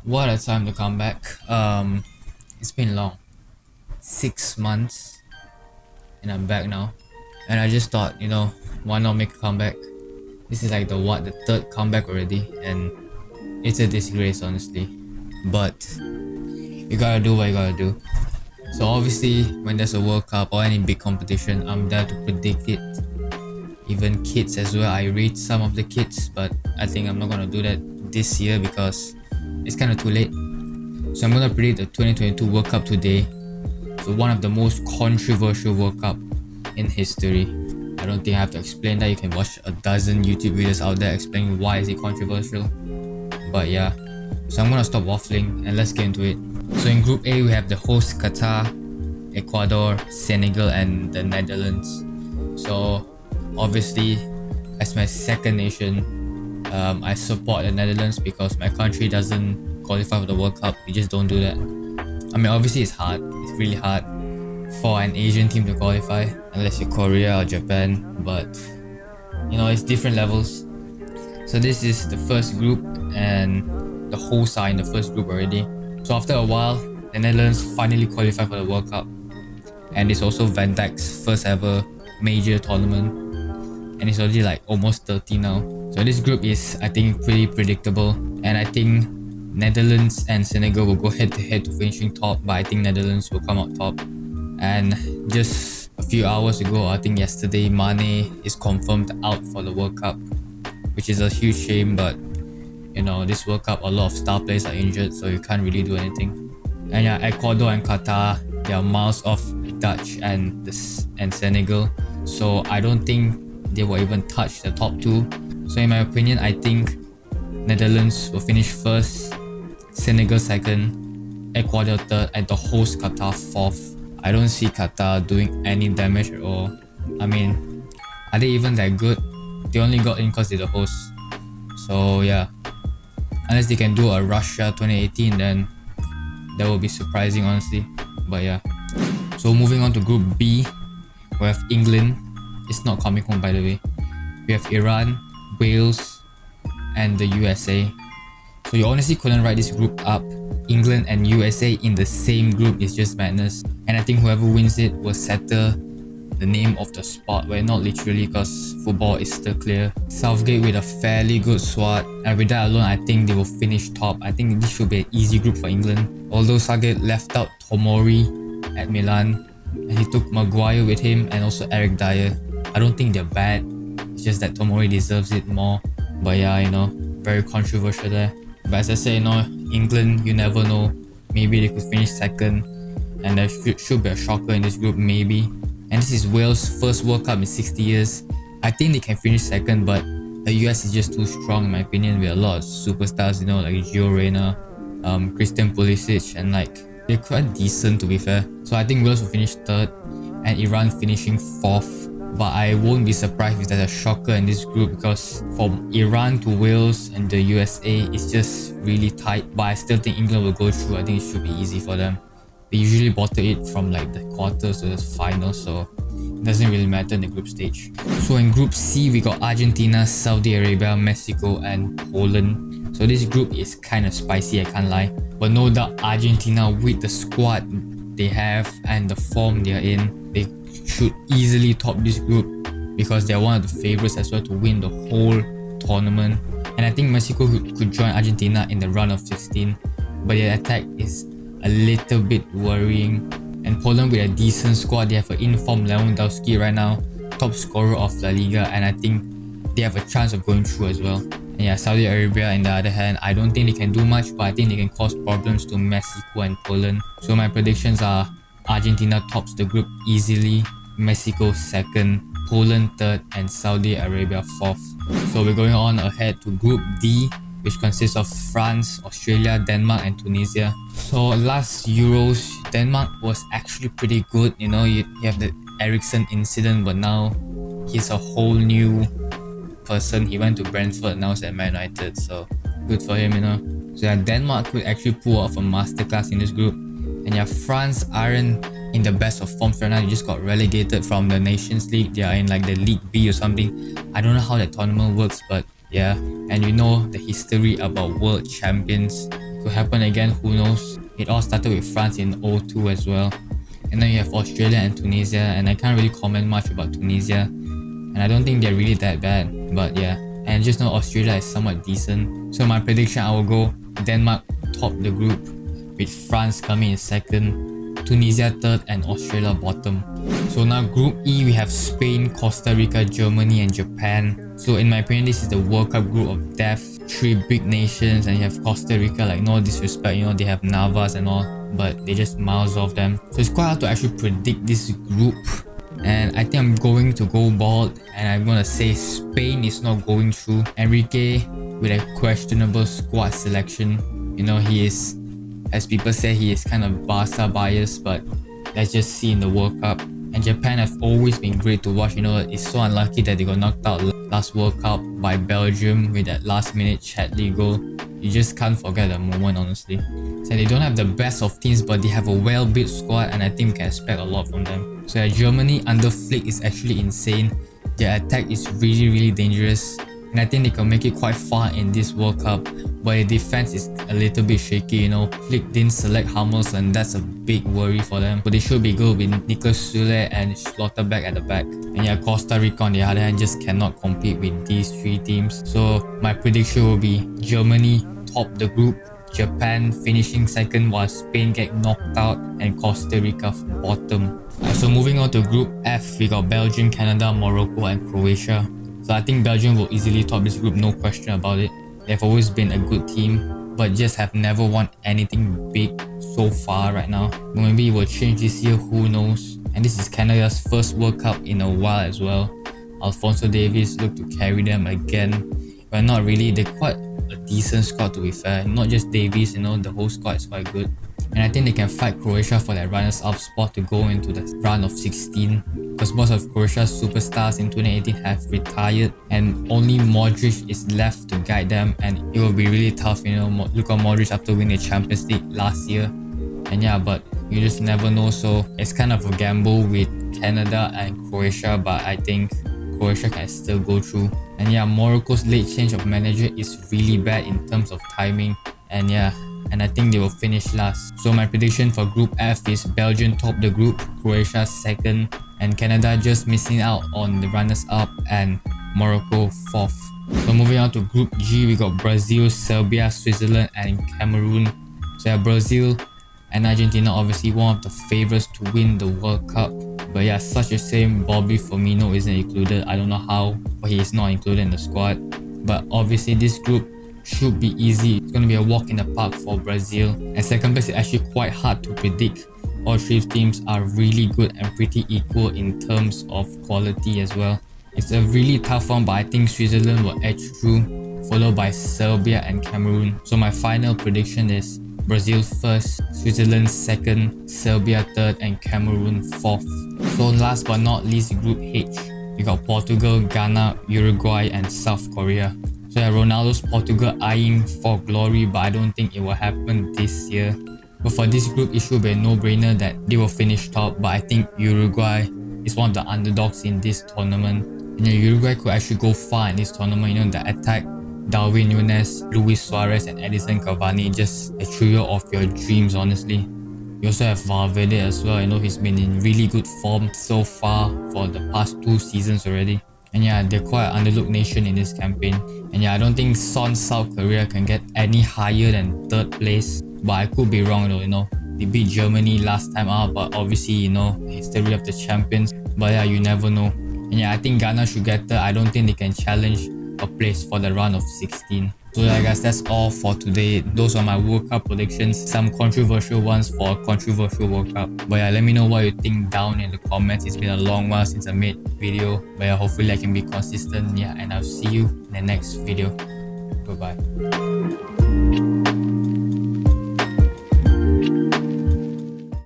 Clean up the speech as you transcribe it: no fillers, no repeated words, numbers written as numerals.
What a time to come back. It's been long. 6 months and I'm back now. And I just thought, why not make a comeback? This is like the third comeback already, and it's a disgrace honestly. But you gotta do what you gotta do. So obviously when there's a World Cup or any big competition, I'm there to predict it. Even kids as well. I rate some of the kids, but I think I'm not gonna do that this year because it's kinda too late. So I'm gonna predict the 2022 World Cup today. So one of the most controversial World Cup in history. I don't think I have to explain that. You can watch a dozen YouTube videos out there explaining why is it controversial. But yeah, so I'm gonna stop waffling and let's get into it. So in Group A we have the host Qatar, Ecuador, Senegal and the Netherlands. So obviously as my second nation, I support the Netherlands because my country doesn't qualify for the World Cup. We just don't do that. I mean, obviously it's hard. It's really hard for an Asian team to qualify unless you're Korea or Japan. But it's different levels. So this is the first group, and the hosts are in the first group already. So after a while, the Netherlands finally qualified for the World Cup, and it's also Van Dijk's first ever major tournament, and it's already like almost 30 now. So this group is, I think, pretty predictable, and I think Netherlands and Senegal will go head to head to finishing top, but I think Netherlands will come out top. And just a few hours ago, I think yesterday, Mane is confirmed out for the World Cup, which is a huge shame, but this World Cup, a lot of star players are injured, so you can't really do anything. And yeah, Ecuador and Qatar, they are miles off Dutch and Senegal, so I don't think they will even touch the top two. So in my opinion, I think Netherlands will finish first, Senegal second, Ecuador third, and the host Qatar fourth. I don't see Qatar doing any damage at all. I mean, are they even that good? They only got in because they're the hosts. So yeah, unless they can do a Russia 2018, then that will be surprising honestly. But yeah, so moving on to Group B, we have England. It's not coming home by the way. We have Iran, Wales, and the USA. So you honestly couldn't write this group up. England and USA in the same group is just madness. And I think whoever wins it will settle the name of the spot, well, not literally because football is still clear. Southgate with a fairly good squad, and with that alone I think they will finish top. I think this should be an easy group for England. Although Southgate left out Tomori at Milan, and he took Maguire with him and also Eric Dyer. I don't think they're bad, it's just that Tomori deserves it more. But yeah, very controversial there. But as I say, England, you never know. Maybe they could finish second, and there should be a shocker in this group, maybe. And this is Wales' first World Cup in 60 years. I think they can finish second, but the US is just too strong in my opinion, with a lot of superstars, like Gio Reyna, Christian Pulisic, and they're quite decent to be fair. So I think Wales will finish third, and Iran finishing fourth. But I won't be surprised if there's a shocker in this group, because from Iran to Wales and the USA, it's just really tight. But I still think England will go through. I think it should be easy for them. They usually bottle it from the quarters to the final, so it doesn't really matter in the group stage. So in Group C, we got Argentina, Saudi Arabia, Mexico, and Poland. So this group is kind of spicy, I can't lie. But no doubt Argentina, with the squad they have and the form they're in, they should easily top this group because they're one of the favorites as well to win the whole tournament. And I think Mexico could join Argentina in the round of 16, but their attack is a little bit worrying. And Poland, with a decent squad, they have an in-form Lewandowski right now, top scorer of La Liga, and I think they have a chance of going through as well. And yeah, Saudi Arabia on the other hand, I don't think they can do much, but I think they can cause problems to Mexico and Poland. So my predictions are Argentina tops the group easily, Mexico second, Poland third, and Saudi Arabia fourth. So we're going on ahead to Group D, which consists of France, Australia, Denmark, and Tunisia. So last Euros, Denmark was actually pretty good. You have the Eriksen incident, but now he's a whole new person. He went to Brentford, now he's at Man United, so good for him. So yeah, Denmark could actually pull off a masterclass in this group. And yeah, France aren't in the best of forms right now. They just got relegated from the Nations League. They are in the League B or something. I don't know how that tournament works, but yeah. And the history about world champions Could happen again, who knows. It all started with France in 02 as well. And then you have Australia and Tunisia, and I can't really comment much about Tunisia. And I don't think they're really that bad, but yeah. And just know Australia is somewhat decent. So my prediction, I will go Denmark top the group, with France coming in second, Tunisia third, and Australia bottom. So now Group E, we have Spain, Costa Rica, Germany, and Japan. So in my opinion, this is the World Cup group of death. 3 big nations, and you have Costa Rica, like no disrespect, you know, they have Navas and all, but they just miles off them. So it's quite hard to actually predict this group. And I think I'm going to go bold, and I'm gonna say Spain is not going through. Enrique with a questionable squad selection. You know, he is, as people say, he is kind of Barca biased, but let's just see in the World Cup. And Japan have always been great to watch. You know, it's so unlucky that they got knocked out last World Cup by Belgium with that last minute Chadli goal. You just can't forget that moment, honestly. So they don't have the best of teams, but they have a well-built squad, and I think we can expect a lot from them. So yeah, Germany under Flick is actually insane. Their attack is really dangerous, and I think they can make it quite far in this World Cup. But the defense is a little bit shaky, you know. Flick didn't select Hummels, and that's a big worry for them. But they should be good with Niklas Süle and Schlotterbeck at the back. And yeah, Costa Rica on the other hand just cannot compete with these 3 teams. So my prediction will be Germany top the group, Japan finishing second while Spain get knocked out, and Costa Rica bottom. So moving on to Group F, we got Belgium, Canada, Morocco, and Croatia. So I think Belgium will easily top this group, no question about it. They've always been a good team, but just have never won anything big so far right now. Maybe it will change this year, who knows. And this is Canada's first World Cup in a while as well. Alphonso Davies look to carry them again, but not really. They're quite a decent squad, to be fair. Not just Davies, you know, the whole squad is quite good. And I think they can fight Croatia for that runners-up spot to go into the round of 16, because most of Croatia's superstars in 2018 have retired, and only Modric is left to guide them, and it will be really tough, you know. Luka Modric after winning the Champions League last year. And yeah, but you just never know, so it's kind of a gamble with Canada and Croatia, but I think Croatia can still go through. And yeah, Morocco's late change of manager is really bad in terms of timing, and yeah, and I think they will finish last. So my prediction for Group F is Belgium top the group, Croatia second, and Canada just missing out on the runners-up, and Morocco fourth. So moving on to Group G, we got Brazil, Serbia, Switzerland, and Cameroon. So yeah, Brazil and Argentina obviously one of the favourites to win the World Cup. But yeah, such a shame Bobby Firmino isn't included. I don't know how, but he is not included in the squad. But obviously this group should be easy. It's going to be a walk in the park for Brazil. And second place is actually quite hard to predict. All 3 teams are really good and pretty equal in terms of quality as well. It's a really tough one, but I think Switzerland will edge through, followed by Serbia and Cameroon. So my final prediction is Brazil first, Switzerland second, Serbia third, and Cameroon fourth. So last but not least, Group H, we got Portugal, Ghana, Uruguay, and South Korea. So yeah, Ronaldo's Portugal eyeing for glory, but I don't think it will happen this year. But for this group, it should be a no-brainer that they will finish top, but I think Uruguay is one of the underdogs in this tournament. And yeah, Uruguay could actually go far in this tournament. You know, the attack, Darwin Núñez, Luis Suarez, and Edinson Cavani, just a trio of your dreams, honestly. You also have Valverde as well. You know, he's been in really good form so far for the past 2 seasons already. And yeah, they're quite an underlooked nation in this campaign. And yeah, I don't think South Korea can get any higher than 3rd place. But I could be wrong though, you know. They beat Germany last time out, but obviously, you know, history of the champions. But yeah, you never know. And yeah, I think Ghana should get there. I don't think they can challenge a place for the round of 16. So yeah guys, that's all for today. Those are my World Cup predictions, some controversial ones for a controversial World Cup. But yeah, let me know what you think down in the comments. It's been a long while since I made video, but yeah, hopefully I can be consistent. Yeah, and I'll see you in the next video. Goodbye.